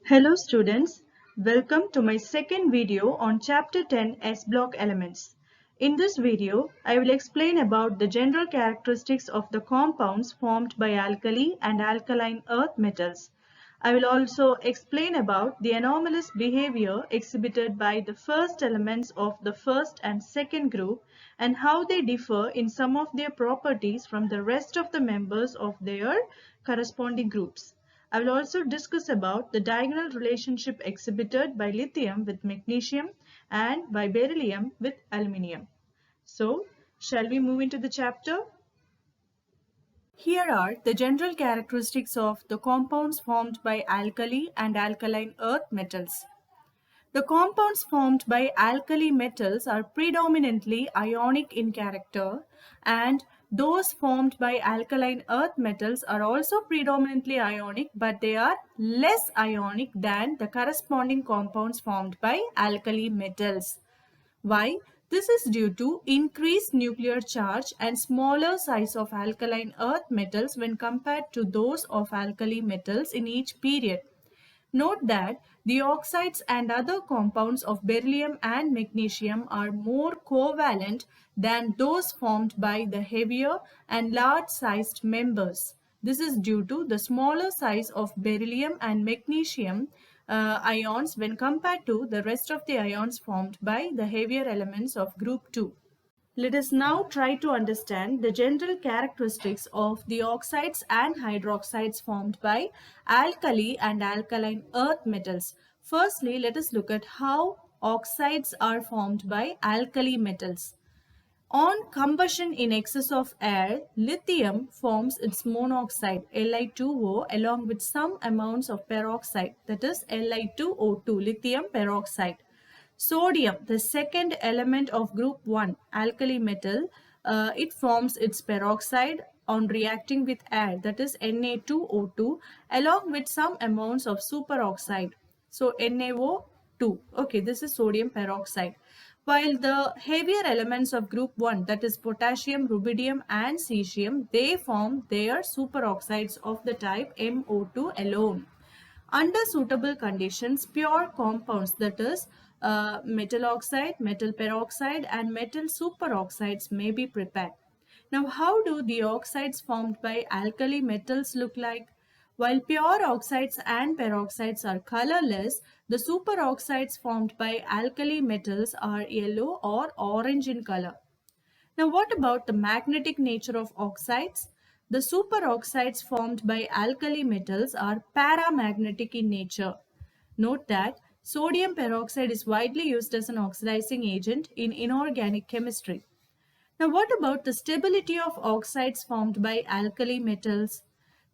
Hello students, welcome to my second video on chapter 10 S block elements. In this video, I will explain about the general characteristics of the compounds formed by alkali and alkaline earth metals. I will also explain about the anomalous behavior exhibited by the first elements of the first and second group and how they differ in some of their properties from the rest of the members of their corresponding groups. I will also discuss about the diagonal relationship exhibited by lithium with magnesium and by beryllium with aluminium. So, shall we move into the chapter? Here are the general characteristics of the compounds formed by alkali and alkaline earth metals. The compounds formed by alkali metals are predominantly ionic in character, and those formed by alkaline earth metals are also predominantly ionic, but they are less ionic than the corresponding compounds formed by alkali metals. Why? This is due to increased nuclear charge and smaller size of alkaline earth metals when compared to those of alkali metals in each period. Note that the oxides and other compounds of beryllium and magnesium are more covalent than those formed by the heavier and large-sized members. This is due to the smaller size of beryllium and magnesium ions when compared to the rest of the ions formed by the heavier elements of group 2. Let us now try to understand the general characteristics of the oxides and hydroxides formed by alkali and alkaline earth metals. Firstly, let us look at how oxides are formed by alkali metals. On combustion in excess of air, lithium forms its monoxide Li2O along with some amounts of peroxide, that is Li2O2, lithium peroxide. Sodium, the second element of group 1, alkali metal, it forms its peroxide on reacting with air, that is Na2O2, along with some amounts of superoxide. So NaO2. Okay, this is sodium peroxide. While the heavier elements of group 1, that is potassium, rubidium and cesium, they form their superoxides of the type MO2 alone. Under suitable conditions, pure compounds, that is metal oxide, metal peroxide and metal superoxides may be prepared. Now, how do the oxides formed by alkali metals look like? While pure oxides and peroxides are colorless, the superoxides formed by alkali metals are yellow or orange in color. Now, what about the magnetic nature of oxides? The superoxides formed by alkali metals are paramagnetic in nature. Note that sodium peroxide is widely used as an oxidizing agent in inorganic chemistry. Now, what about the stability of oxides formed by alkali metals?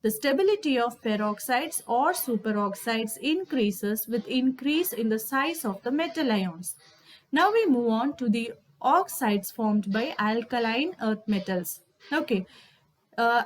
The stability of peroxides or superoxides increases with increase in the size of the metal ions. Now we move on to the oxides formed by alkaline earth metals. Okay,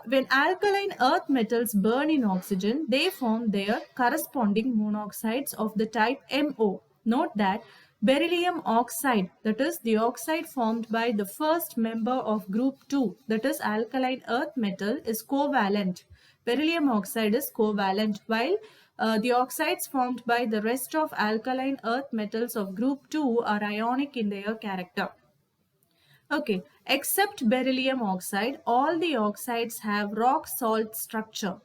when alkaline earth metals burn in oxygen, they form their corresponding monoxides of the type MO. Note that beryllium oxide, that is the oxide formed by the first member of group 2, that is alkaline earth metal, is covalent. Beryllium oxide is covalent, while the oxides formed by the rest of alkaline earth metals of group 2 are ionic in their character. Okay, except beryllium oxide, all the oxides have rock salt structure.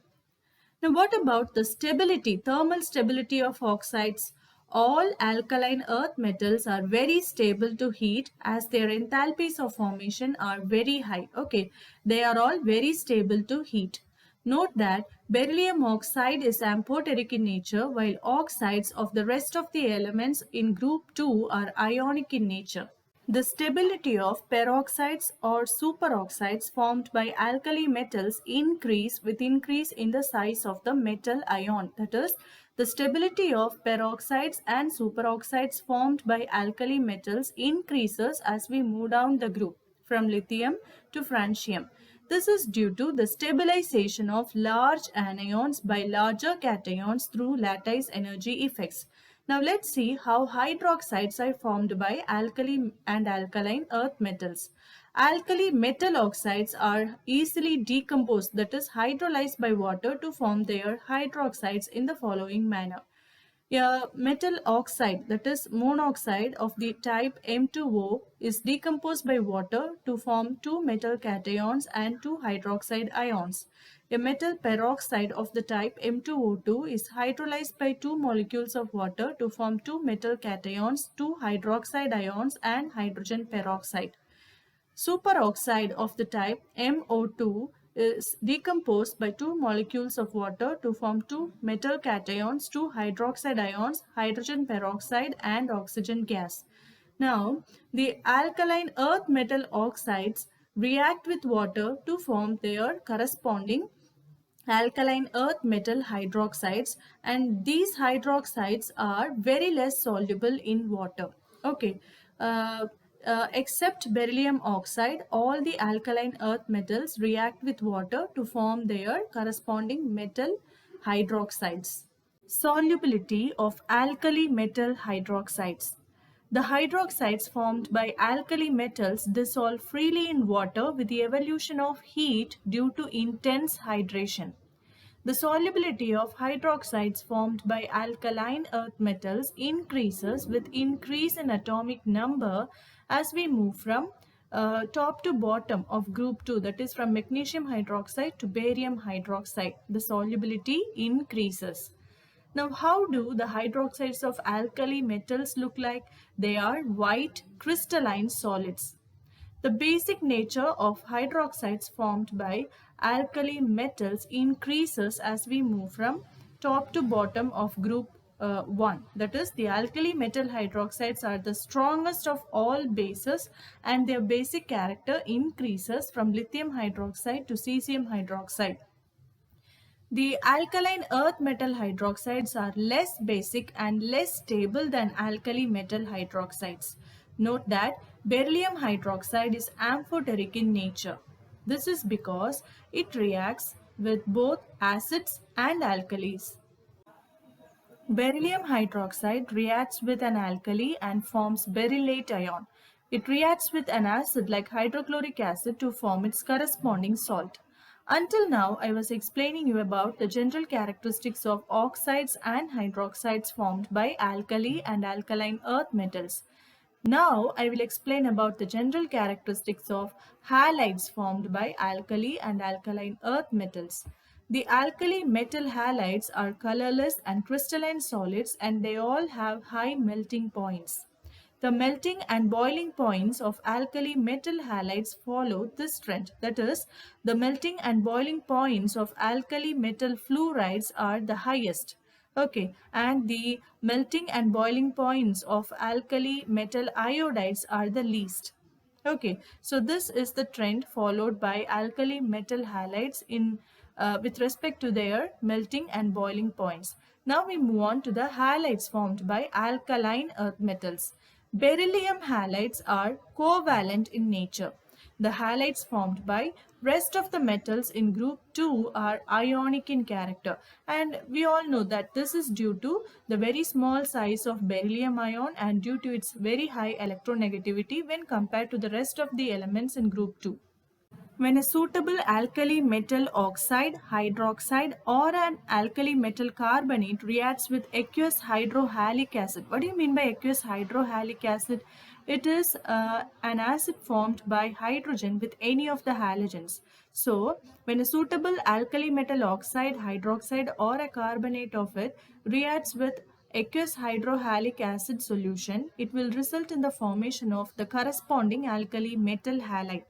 Now, what about the stability, thermal stability of oxides? All alkaline earth metals are very stable to heat as their enthalpies of formation are very high. Okay, they are all very stable to heat. Note that beryllium oxide is amphoteric in nature while oxides of the rest of the elements in group 2 are ionic in nature. The stability of peroxides or superoxides formed by alkali metals increase with increase in the size of the metal ion. That is, the stability of peroxides and superoxides formed by alkali metals increases as we move down the group from lithium to francium. This is due to the stabilization of large anions by larger cations through lattice energy effects. Now let's see how hydroxides are formed by alkali and alkaline earth metals. Alkali metal oxides are easily decomposed, that is hydrolyzed by water to form their hydroxides in the following manner. A metal oxide, that is monoxide of the type M2O, is decomposed by water to form two metal cations and two hydroxide ions. A metal peroxide of the type M2O2 is hydrolyzed by two molecules of water to form two metal cations, two hydroxide ions, and hydrogen peroxide. Superoxide of the type MO2 is decomposed by two molecules of water to form two metal cations, two hydroxide ions, hydrogen peroxide, and oxygen gas. Now, the alkaline earth metal oxides react with water to form their corresponding alkaline earth metal hydroxides, and these hydroxides are very less soluble in water. Okay. uh, except beryllium oxide, all the alkaline earth metals react with water to form their corresponding metal hydroxides. Solubility of alkali metal hydroxides. The hydroxides formed by alkali metals dissolve freely in water with the evolution of heat due to intense hydration. The solubility of hydroxides formed by alkaline earth metals increases with increase in atomic number as we move from top to bottom of group 2, that is from magnesium hydroxide to barium hydroxide. The solubility increases. Now, how do the hydroxides of alkali metals look like? They are white crystalline solids. The basic nature of hydroxides formed by alkali metals increases as we move from top to bottom of group 1. That is, the alkali metal hydroxides are the strongest of all bases, and their basic character increases from lithium hydroxide to cesium hydroxide. The alkaline earth metal hydroxides are less basic and less stable than alkali metal hydroxides. Note that beryllium hydroxide is amphoteric in nature. This is because it reacts with both acids and alkalis. Beryllium hydroxide reacts with an alkali and forms berylate ion. It reacts with an acid like hydrochloric acid to form its corresponding salt. Until now, I was explaining you about the general characteristics of oxides and hydroxides formed by alkali and alkaline earth metals. Now, I will explain about the general characteristics of halides formed by alkali and alkaline earth metals. The alkali metal halides are colorless and crystalline solids, and they all have high melting points. The melting and boiling points of alkali metal halides follow this trend. That is, the melting and boiling points of alkali metal fluorides are the highest. Okay, and the melting and boiling points of alkali metal iodides are the least. Okay, so this is the trend followed by alkali metal halides in with respect to their melting and boiling points. Now we move on to the halides formed by alkaline earth metals. Beryllium halides are covalent in nature. The halides formed by rest of the metals in group 2 are ionic in character, and we all know that this is due to the very small size of beryllium ion and due to its very high electronegativity when compared to the rest of the elements in group 2. When a suitable alkali metal oxide, hydroxide, or an alkali metal carbonate reacts with aqueous hydrohalic acid. What do you mean by aqueous hydrohalic acid? It is an acid formed by hydrogen with any of the halogens. So, when a suitable alkali metal oxide, hydroxide, or a carbonate of it reacts with aqueous hydrohalic acid solution, it will result in the formation of the corresponding alkali metal halide.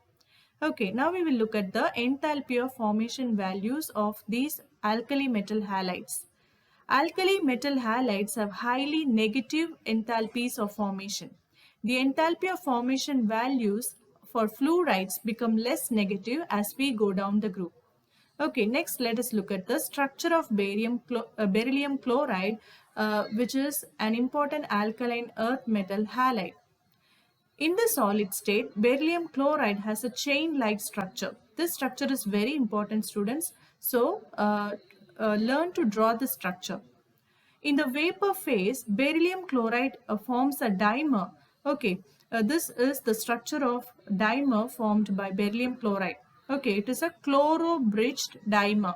Okay, now we will look at the enthalpy of formation values of these alkali metal halides. Alkali metal halides have highly negative enthalpies of formation. The enthalpy of formation values for fluorides become less negative as we go down the group. Okay, next let us look at the structure of beryllium chloride, which is an important alkaline earth metal halide. In the solid state, beryllium chloride has a chain-like structure. This structure is very important, students. So, learn to draw the structure. In the vapor phase, beryllium chloride forms a dimer. Okay, this is the structure of dimer formed by beryllium chloride. Okay, it is a chloro-bridged dimer.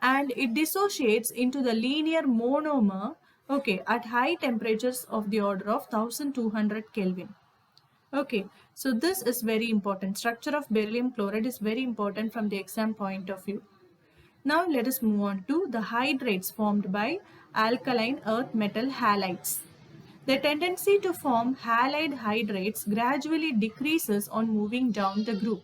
and it dissociates into the linear monomer, okay, at high temperatures of the order of 1200 Kelvin. Okay, so this is very important. Structure of beryllium chloride is very important from the exam point of view. Now let us move on to the hydrates formed by alkaline earth metal halides. The tendency to form halide hydrates gradually decreases on moving down the group.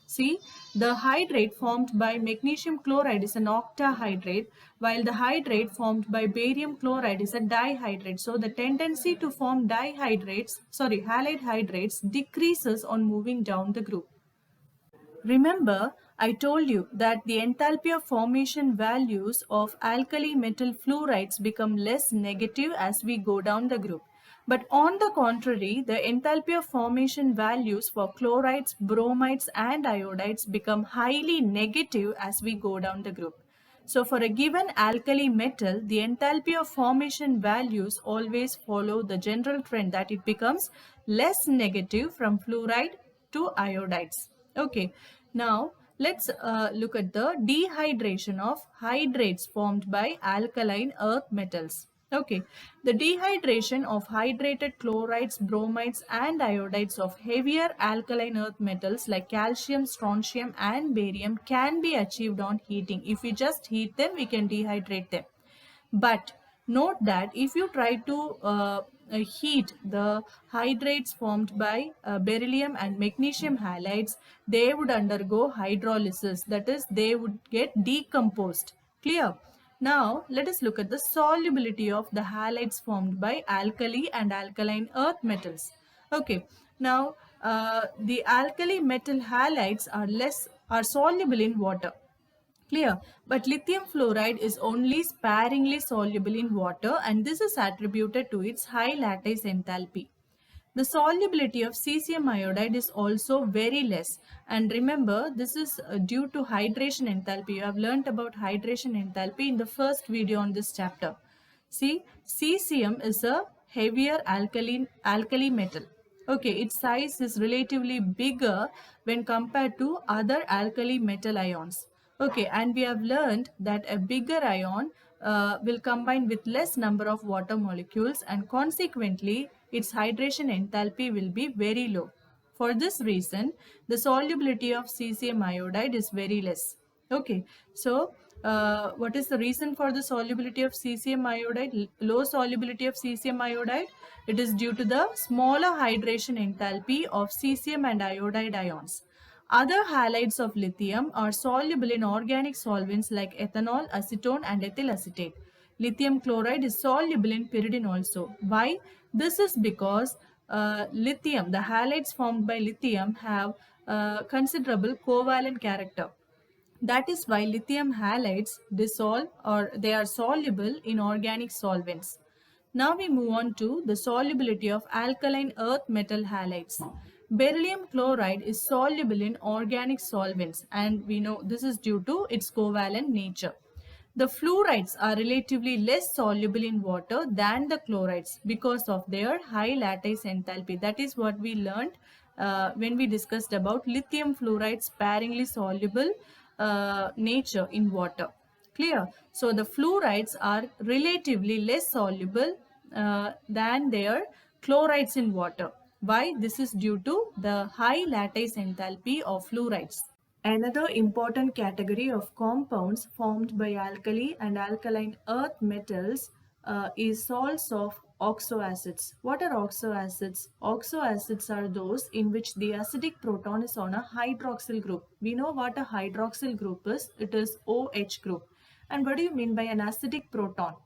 See, the hydrate formed by magnesium chloride is an octahydrate, while the hydrate formed by barium chloride is a dihydrate. So the tendency to form halide hydrates decreases on moving down the group. Remember, I told you that the enthalpy of formation values of alkali metal fluorides become less negative as we go down the group. But on the contrary, the enthalpy of formation values for chlorides, bromides and iodides become highly negative as we go down the group. So for a given alkali metal, the enthalpy of formation values always follow the general trend that it becomes less negative from fluoride to iodides. Okay, now let's look at the dehydration of hydrates formed by alkaline earth metals. Okay, the dehydration of hydrated chlorides, bromides and iodides of heavier alkaline earth metals like calcium, strontium and barium can be achieved on heating. If we just heat them, we can dehydrate them. But note that if you try to heat the hydrates formed by beryllium and magnesium halides, they would undergo hydrolysis. That is, they would get decomposed. Clear? Now, let us look at the solubility of the halides formed by alkali and alkaline earth metals. Okay. Now, the alkali metal halides are soluble in water. Clear. But lithium fluoride is only sparingly soluble in water, and this is attributed to its high lattice enthalpy. The solubility of cesium iodide is also very less, and remember this is due to hydration enthalpy. You have learnt about hydration enthalpy in the first video on this chapter. See, cesium is a heavier alkali metal. Okay, its size is relatively bigger when compared to other alkali metal ions. Okay, and we have learned that a bigger ion will combine with less number of water molecules, and consequently its hydration enthalpy will be very low. For this reason, the solubility of cesium iodide is very less. Okay, so what is the reason for the solubility of cesium iodide, low solubility of cesium iodide? It is due to the smaller hydration enthalpy of cesium and iodide ions. Other halides of lithium are soluble in organic solvents like ethanol, acetone and ethyl acetate. Lithium chloride is soluble in pyridine also. Why? This is because lithium, the halides formed by lithium have considerable covalent character. That is why lithium halides dissolve or they are soluble in organic solvents. Now we move on to the solubility of alkaline earth metal halides. Beryllium chloride is soluble in organic solvents, and we know this is due to its covalent nature. The fluorides are relatively less soluble in water than the chlorides because of their high lattice enthalpy. That is what we learned when we discussed about lithium fluoride sparingly soluble nature in water. Clear? So the fluorides are relatively less soluble than their chlorides in water. Why? This is due to the high lattice enthalpy of fluorides. Another important category of compounds formed by alkali and alkaline earth metals is salts of oxoacids. What are oxoacids? Oxoacids are those in which the acidic proton is on a hydroxyl group. We know what a hydroxyl group is. It is OH group. And what do you mean by an acidic proton?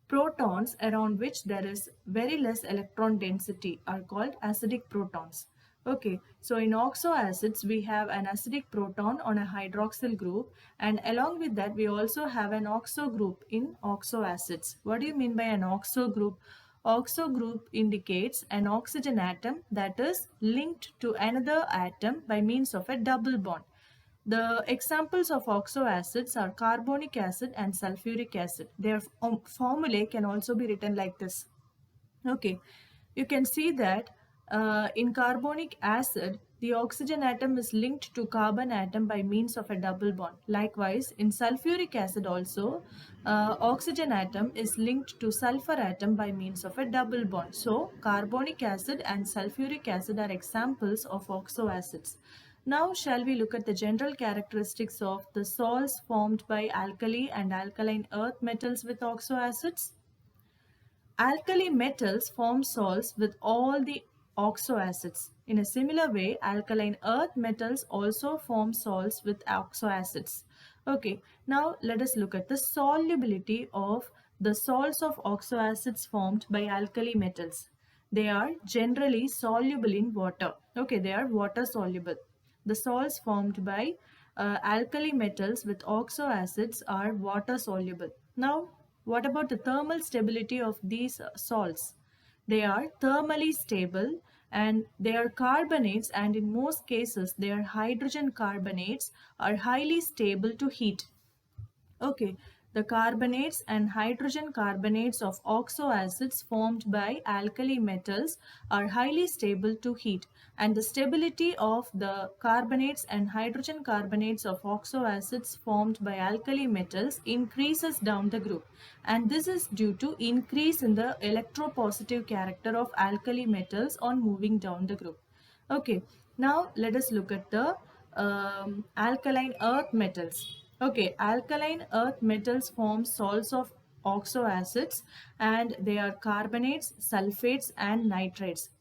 Protons around which there is very less electron density are called acidic protons. Okay, so in oxoacids we have an acidic proton on a hydroxyl group, and along with that we also have an oxo group in oxoacids. What do you mean by an oxo group? Oxo group indicates an oxygen atom that is linked to another atom by means of a double bond. The examples of oxoacids are carbonic acid and sulfuric acid. Their formulae can also be written like this. Okay, you can see that in carbonic acid, the oxygen atom is linked to carbon atom by means of a double bond. Likewise, in sulfuric acid also, oxygen atom is linked to sulfur atom by means of a double bond. So, carbonic acid and sulfuric acid are examples of oxoacids. Now, shall we look at the general characteristics of the salts formed by alkali and alkaline earth metals with oxoacids? Alkali metals form salts with all the oxoacids. In a similar way, alkaline earth metals also form salts with oxoacids. Okay, now let us look at the solubility of the salts of oxoacids formed by alkali metals. They are generally soluble in water. Okay, they are water soluble. The salts formed by alkali metals with oxoacids are water soluble. Now, what about the thermal stability of these salts? They are thermally stable and they are carbonates, and in most cases they are hydrogen carbonates, are highly stable to heat. Okay, the carbonates and hydrogen carbonates of oxoacids formed by alkali metals are highly stable to heat, and the stability of the carbonates and hydrogen carbonates of oxoacids formed by alkali metals increases down the group, and this is due to increase in the electropositive character of alkali metals on moving down the group. Okay, now let us look at the alkaline earth metals. Okay, alkaline earth metals form salts of oxoacids, and they are carbonates, sulfates and nitrates.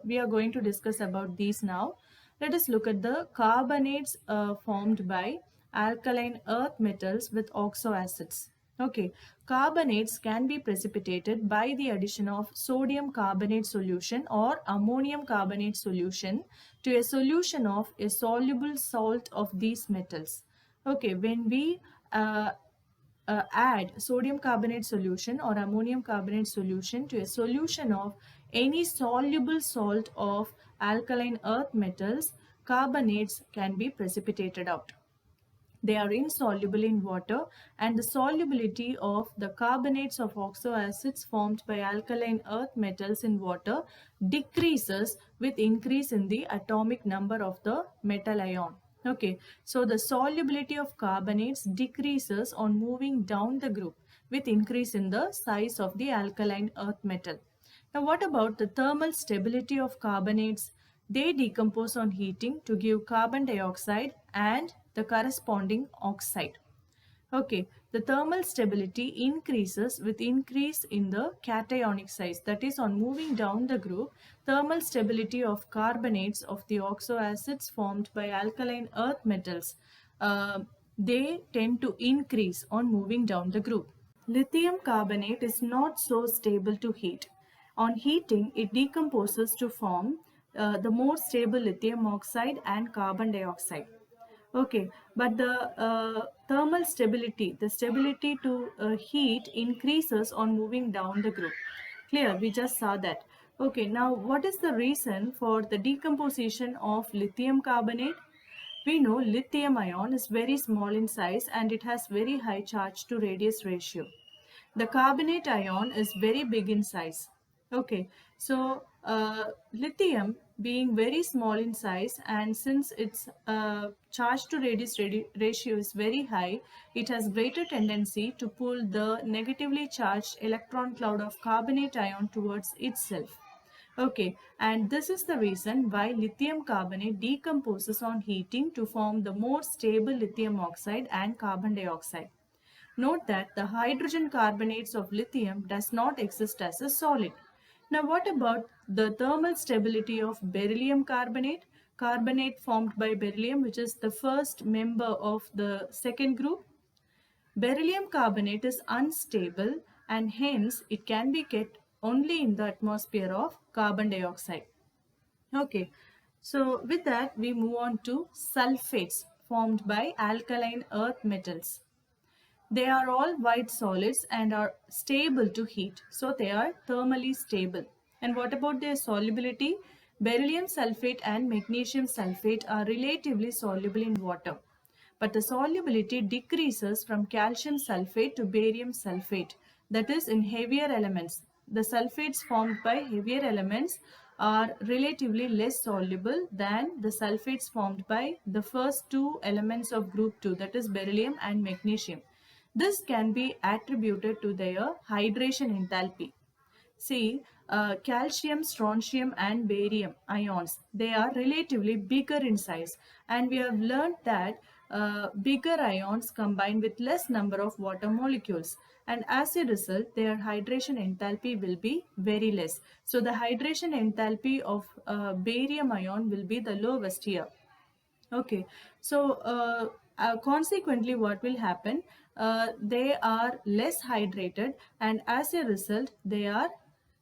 We are going to discuss about these now. Let us look at the carbonates formed by alkaline earth metals with oxoacids. Okay, carbonates can be precipitated by the addition of sodium carbonate solution or ammonium carbonate solution to a solution of a soluble salt of these metals. Okay, when we add sodium carbonate solution or ammonium carbonate solution to a solution of any soluble salt of alkaline earth metals, carbonates can be precipitated out. They are insoluble in water, and the solubility of the carbonates of oxoacids formed by alkaline earth metals in water decreases with increase in the atomic number of the metal ion. Okay, so the solubility of carbonates decreases on moving down the group with increase in the size of the alkaline earth metal. Now, what about the thermal stability of carbonates? They decompose on heating to give carbon dioxide and the corresponding oxide. Okay, the thermal stability increases with increase in the cationic size. That is, on moving down the group, thermal stability of carbonates of the oxoacids formed by alkaline earth metals, they tend to increase on moving down the group. Lithium carbonate is not so stable to heat. On heating, it decomposes to form the more stable lithium oxide and carbon dioxide. Okay, but the thermal stability, the stability to heat increases on moving down the group. Clear, we just saw that. Okay, now what is the reason for the decomposition of lithium carbonate? We know lithium ion is very small in size and it has very high charge to radius ratio. The carbonate ion is very big in size. Okay, so lithium being very small in size, and since its charge to radius ratio is very high, it has greater tendency to pull the negatively charged electron cloud of carbonate ion towards itself. Okay, and this is the reason why lithium carbonate decomposes on heating to form the more stable lithium oxide and carbon dioxide. Note that the hydrogen carbonates of lithium does not exist as a solid. Now, what about the thermal stability of beryllium carbonate? Carbonate formed by beryllium, which is the first member of the second group. Beryllium carbonate is unstable and hence it can be kept only in the atmosphere of carbon dioxide. Okay, so with that we move on to sulfates formed by alkaline earth metals. They are all white solids and are stable to heat, so they are thermally stable. And what about their solubility? Beryllium sulfate and magnesium sulfate are relatively soluble in water, but the solubility decreases from calcium sulfate to barium sulfate, that is in heavier elements. the sulfates formed by heavier elements are relatively less soluble than the sulfates formed by the first two elements of group 2, that is beryllium and magnesium. This can be attributed to their hydration enthalpy. See, calcium, strontium, and barium ions, they are relatively bigger in size, and we have learned that bigger ions combine with less number of water molecules, and as a result, their hydration enthalpy will be very less. So, the hydration enthalpy of barium ion will be the lowest here. Okay, so consequently, what will happen? They are less hydrated, and as a result, they are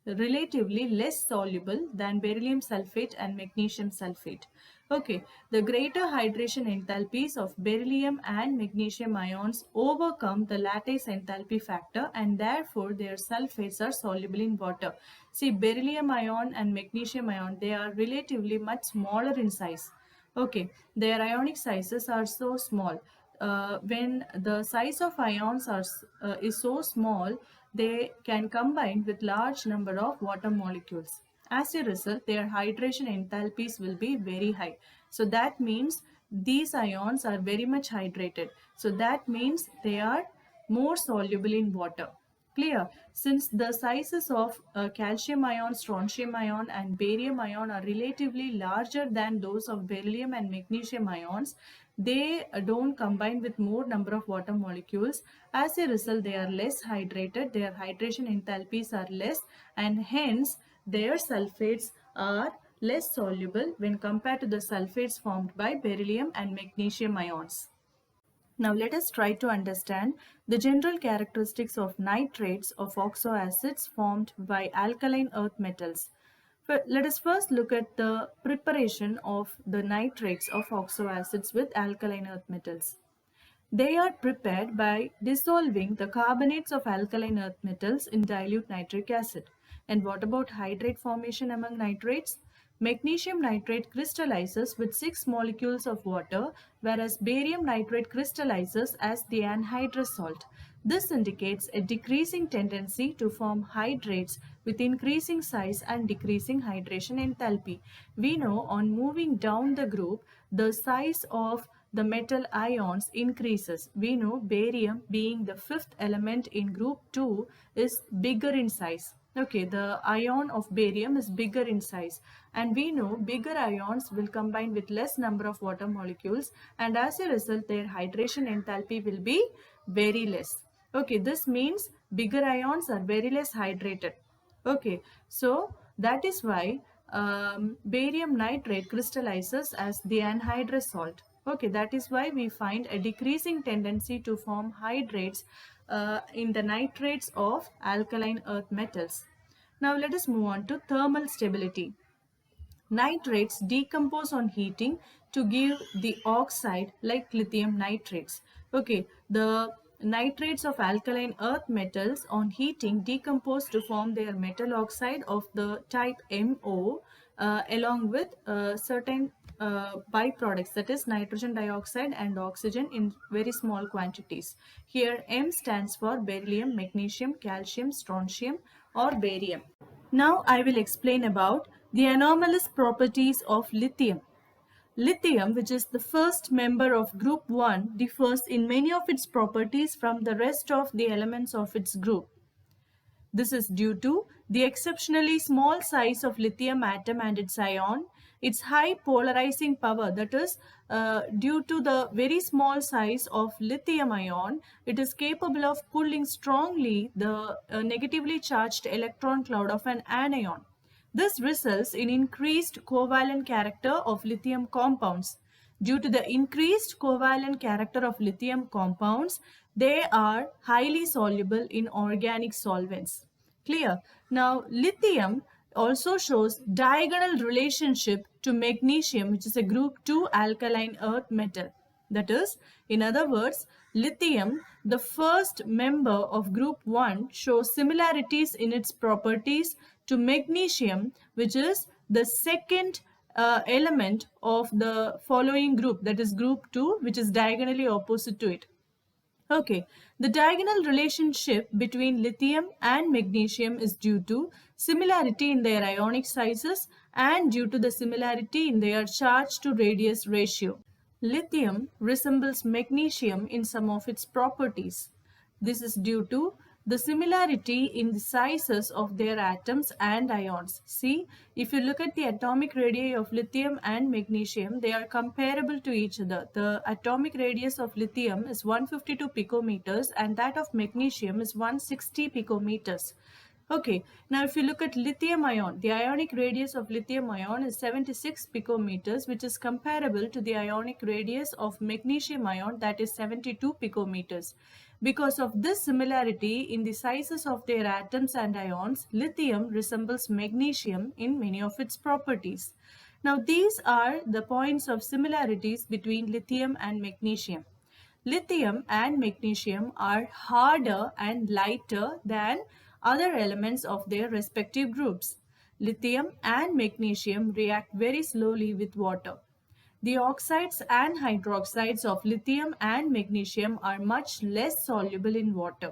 relatively less soluble than beryllium sulfate and magnesium sulfate. Okay, the greater hydration enthalpies of beryllium and magnesium ions overcome the lattice enthalpy factor, and therefore their sulfates are soluble in water. See, beryllium ion and magnesium ion, they are relatively much smaller in size. Okay, their ionic sizes are so small. When the size of ions is so small, they can combine with large number of water molecules. As a result, their hydration enthalpies will be very high. So that means these ions are very much hydrated. So that means they are more soluble in water. Clear? Since the sizes of calcium ion, strontium ion and barium ion are relatively larger than those of beryllium and magnesium ions, they don't combine with more number of water molecules. As a result, they are less hydrated, their hydration enthalpies are less, and hence their sulfates are less soluble when compared to the sulfates formed by beryllium and magnesium ions. Now let us try to understand the general characteristics of nitrates of oxoacids formed by alkaline earth metals. Let us first look at the preparation of the nitrates of oxoacids with alkaline earth metals. They are prepared by dissolving the carbonates of alkaline earth metals in dilute nitric acid. And what about hydrate formation among nitrates? Magnesium nitrate crystallizes with 6 molecules of water, whereas barium nitrate crystallizes as the anhydrous salt. This indicates a decreasing tendency to form hydrates with increasing size and decreasing hydration enthalpy. We know on moving down the group, the size of the metal ions increases. We know barium, being the fifth element in group 2, is bigger in size. Okay, the ion of barium is bigger in size, and we know bigger ions will combine with less number of water molecules, and as a result their hydration enthalpy will be very less. Okay, this means bigger ions are very less hydrated. Okay, so that is why barium nitrate crystallizes as the anhydrous salt. Okay, that is why we find a decreasing tendency to form hydrates in the nitrates of alkaline earth metals. Now let us move on to thermal stability. Nitrates decompose on heating to give the oxide like lithium nitrates. Okay, the nitrates of alkaline earth metals on heating decompose to form their metal oxide of the type MO along with certain byproducts, that is nitrogen dioxide and oxygen in very small quantities. Here M stands for beryllium, magnesium, calcium, strontium or barium. Now I will explain about the anomalous properties of lithium. Lithium, which is the first member of group 1, differs in many of its properties from the rest of the elements of its group. This is due to the exceptionally small size of lithium atom and its ion, its high polarizing power, that is due to the very small size of lithium ion, it is capable of pulling strongly the negatively charged electron cloud of an anion. This results in increased covalent character of lithium compounds. Due to the increased covalent character of lithium compounds, they are highly soluble in organic solvents. Clear? Now, lithium also shows diagonal relationship to magnesium, which is a group 2 alkaline earth metal. That is, in other words, lithium, the first member of group 1, shows similarities in its properties to magnesium, which is the second element of the following group, that is group 2, which is diagonally opposite to it. Okay, the diagonal relationship between lithium and magnesium is due to similarity in their ionic sizes and due to the similarity in their charge to radius ratio. Lithium resembles magnesium in some of its properties. This is due to the similarity in the sizes of their atoms and ions. See, if you look at the atomic radii of lithium and magnesium, they are comparable to each other. The atomic radius of lithium is 152 picometers and that of magnesium is 160 picometers. Okay, now if you look at lithium ion, the ionic radius of lithium ion is 76 picometers, which is comparable to the ionic radius of magnesium ion, that is 72 picometers. Because of this similarity in the sizes of their atoms and ions, lithium resembles magnesium in many of its properties. Now these are the points of similarities between lithium and magnesium. Lithium and magnesium are harder and lighter than other elements of their respective groups. Lithium and magnesium react very slowly with water. The oxides and hydroxides of lithium and magnesium are much less soluble in water.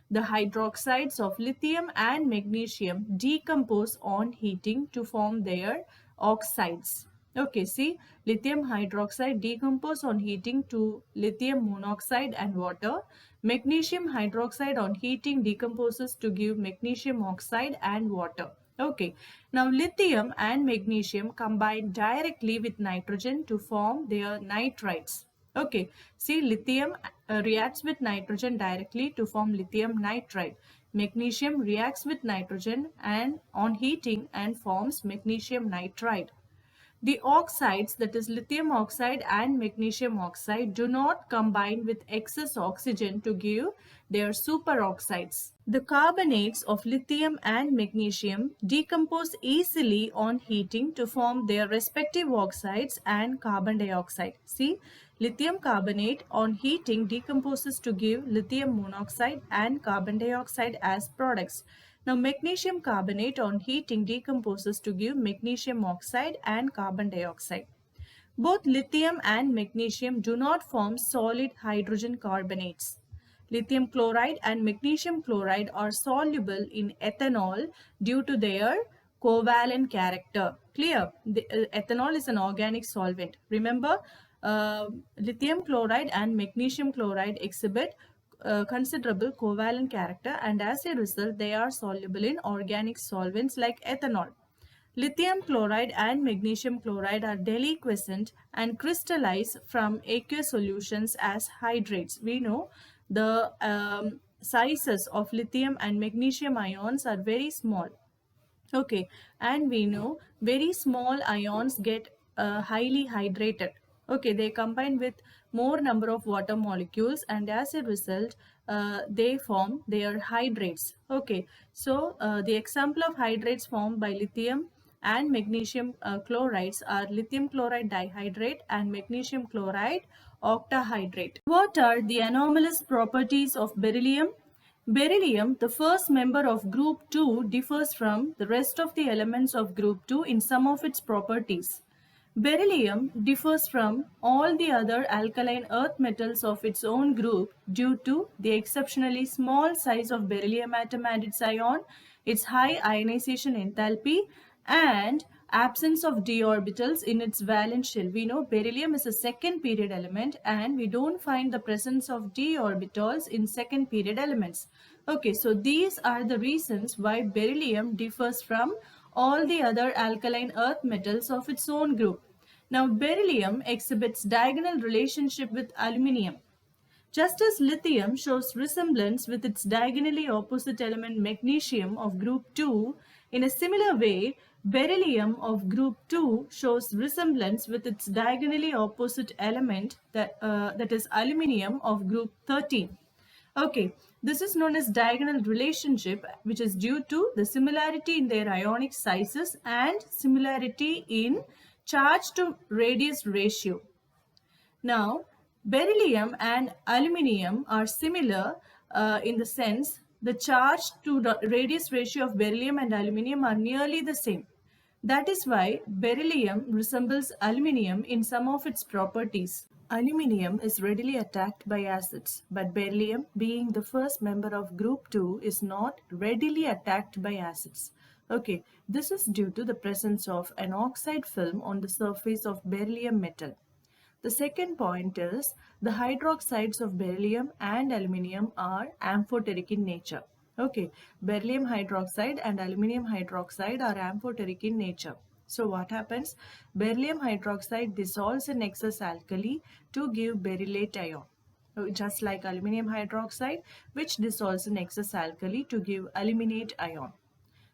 The hydroxides of lithium and magnesium decompose on heating to form their oxides. Okay, see, lithium hydroxide decompose on heating to lithium monoxide and water. Magnesium hydroxide on heating decomposes to give magnesium oxide and water. Okay, now lithium and magnesium combine directly with nitrogen to form their nitrides. Okay, see, lithium reacts with nitrogen directly to form lithium nitride. Magnesium reacts with nitrogen and on heating and forms magnesium nitride. The oxides, that is lithium oxide and magnesium oxide, do not combine with excess oxygen to give their superoxides. The carbonates of lithium and magnesium decompose easily on heating to form their respective oxides and carbon dioxide. See, lithium carbonate on heating decomposes to give lithium monoxide and carbon dioxide as products. Now, magnesium carbonate on heating decomposes to give magnesium oxide and carbon dioxide. Both lithium and magnesium do not form solid hydrogen carbonates. Lithium chloride and magnesium chloride are soluble in ethanol due to their covalent character. Clear? Ethanol is an organic solvent. Remember, lithium chloride and magnesium chloride exhibit considerable covalent character, and as a result they are soluble in organic solvents like ethanol. Lithium chloride and magnesium chloride are deliquescent and crystallize from aqueous solutions as hydrates. We know the sizes of lithium and magnesium ions are very small. Okay, and we know very small ions get highly hydrated. Okay, they combine with more number of water molecules and as a result they form their hydrates. Okay, so the example of hydrates formed by lithium and magnesium chlorides are lithium chloride dihydrate and magnesium chloride octahydrate. What are the anomalous properties of beryllium? Beryllium, the first member of group 2, differs from the rest of the elements of group 2 in some of its properties. Beryllium differs from all the other alkaline earth metals of its own group due to the exceptionally small size of beryllium atom and its ion, its high ionization enthalpy, and absence of d orbitals in its valence shell. We know beryllium is a second period element and we don't find the presence of d orbitals in second period elements. Okay, so these are the reasons why beryllium differs from all the other alkaline earth metals of its own group. Now, beryllium exhibits diagonal relationship with aluminium. Just as lithium shows resemblance with its diagonally opposite element magnesium of group 2, in a similar way, beryllium of group 2 shows resemblance with its diagonally opposite element that is aluminium of group 13. Okay, this is known as diagonal relationship, which is due to the similarity in their ionic sizes and similarity in charge to radius ratio. Now, beryllium and aluminium are similar in the sense the charge to radius ratio of beryllium and aluminium are nearly the same. That is why beryllium resembles aluminium in some of its properties. Aluminium is readily attacked by acids, but beryllium, being the first member of group 2, is not readily attacked by acids. Okay, this is due to the presence of an oxide film on the surface of beryllium metal. The second point is the hydroxides of beryllium and aluminium are amphoteric in nature. Okay, beryllium hydroxide and aluminium hydroxide are amphoteric in nature. So what happens? Beryllium hydroxide dissolves in excess alkali to give berylate ion. Just like aluminium hydroxide, which dissolves in excess alkali to give aluminate ion.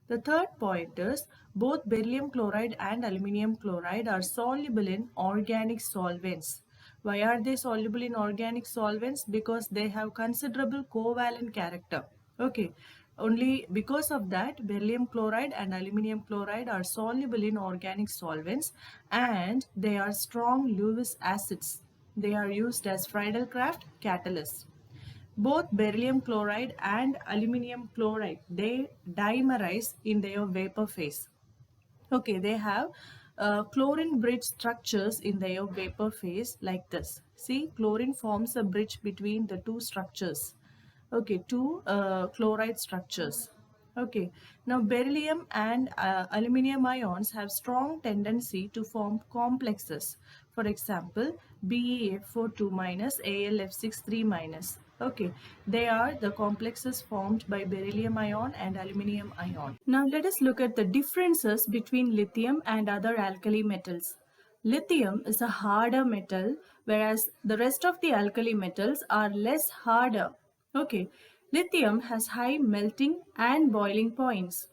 The third point is both beryllium chloride and aluminium chloride are soluble in organic solvents. Why are they soluble in organic solvents? Because they have considerable covalent character. Okay, only because of that beryllium chloride and aluminium chloride are soluble in organic solvents and they are strong Lewis acids. They are used as Friedel-Crafts catalysts. Both beryllium chloride and aluminium chloride, they dimerize in their vapor phase. Okay, they have chlorine bridge structures in their vapor phase like this. See, chlorine forms a bridge between the two structures. Okay, two chloride structures. Okay, now beryllium and aluminium ions have strong tendency to form complexes. For example, BeF42 minus AlF63 minus. Okay, they are the complexes formed by beryllium ion and aluminium ion. Now let us look at the differences between lithium and other alkali metals. Lithium is a harder metal, whereas the rest of the alkali metals are less harder. Okay, lithium has high melting and boiling points.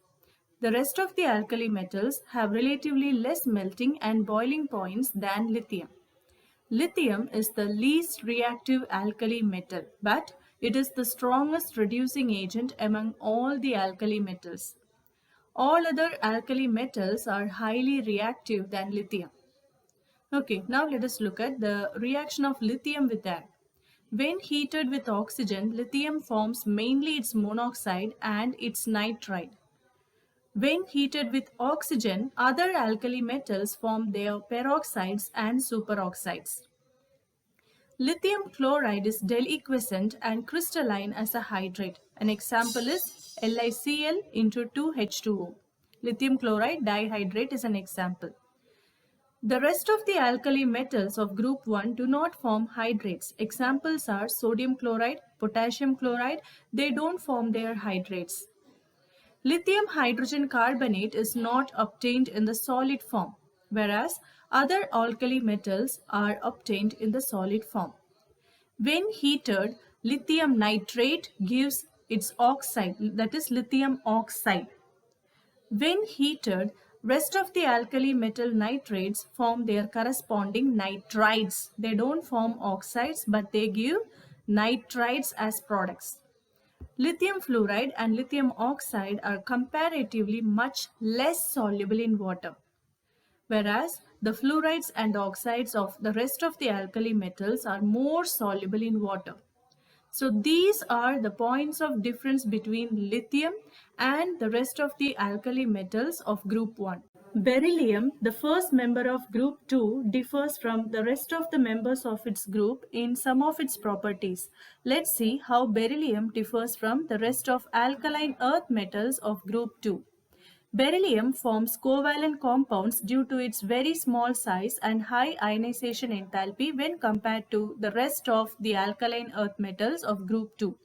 The rest of the alkali metals have relatively less melting and boiling points than lithium. Lithium is the least reactive alkali metal, but it is the strongest reducing agent among all the alkali metals. All other alkali metals are highly reactive than lithium. Okay, now let us look at the reaction of lithium with air. When heated with oxygen, lithium forms mainly its monoxide and its nitride. When heated with oxygen, other alkali metals form their peroxides and superoxides. Lithium chloride is deliquescent and crystalline as a hydrate. An example is LiCl into 2H2O. Lithium chloride dihydrate is an example. The rest of the alkali metals of group 1 do not form hydrates. Examples are sodium chloride, potassium chloride. They don't form their hydrates. Lithium hydrogen carbonate is not obtained in the solid form, whereas other alkali metals are obtained in the solid form. When heated, lithium nitrate gives its oxide, that is lithium oxide. When heated, rest of the alkali metal nitrates form their corresponding nitrides. They don't form oxides, but they give nitrides as products. Lithium fluoride and lithium oxide are comparatively much less soluble in water, whereas the fluorides and oxides of the rest of the alkali metals are more soluble in water. So these are the points of difference between lithium and the rest of the alkali metals of group 1. Beryllium, the first member of group 2, differs from the rest of the members of its group in some of its properties. Let's see how beryllium differs from the rest of alkaline earth metals of group 2. Beryllium forms covalent compounds due to its very small size and high ionization enthalpy when compared to the rest of the alkaline earth metals of group 2.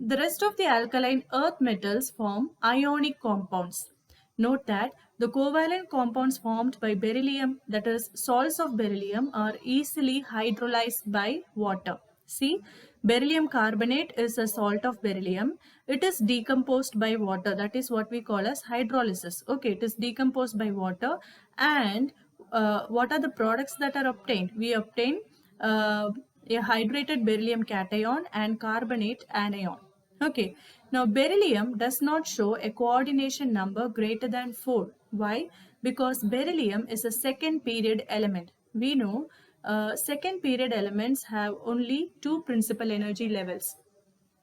The rest of the alkaline earth metals form ionic compounds. Note that the covalent compounds formed by beryllium, that is salts of beryllium, are easily hydrolyzed by water. See, beryllium carbonate is a salt of beryllium. It is decomposed by water. That is what we call as hydrolysis. Okay, it is decomposed by water. And what are the products that are obtained? We obtain a hydrated beryllium cation and carbonate anion. Okay, now beryllium does not show a coordination number greater than 4. Why? Because beryllium is a second period element. We know second period elements have only two principal energy levels.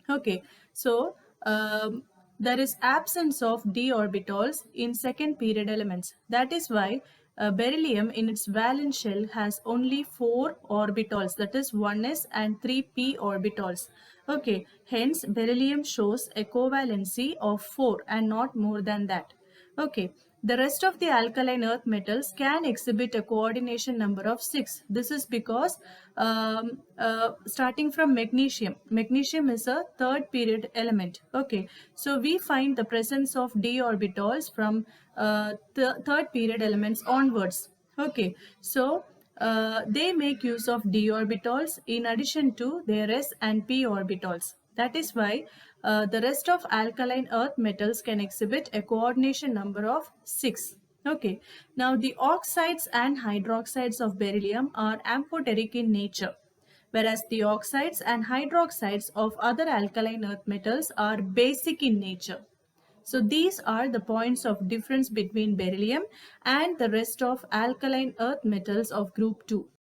Okay, so there is absence of d orbitals in second period elements. That is why beryllium in its valence shell has only 4 orbitals, that is 1s and 3p orbitals. Okay, hence beryllium shows a covalency of 4 and not more than that. Okay, the rest of the alkaline earth metals can exhibit a coordination number of 6. This is because starting from magnesium, magnesium is a third period element. Okay, so we find the presence of d orbitals from the third period elements onwards. Okay, so they make use of d orbitals in addition to their s and p orbitals. That is why the rest of alkaline earth metals can exhibit a coordination number of 6. Okay, now the oxides and hydroxides of beryllium are amphoteric in nature, whereas the oxides and hydroxides of other alkaline earth metals are basic in nature. So these are the points of difference between beryllium and the rest of alkaline earth metals of group 2.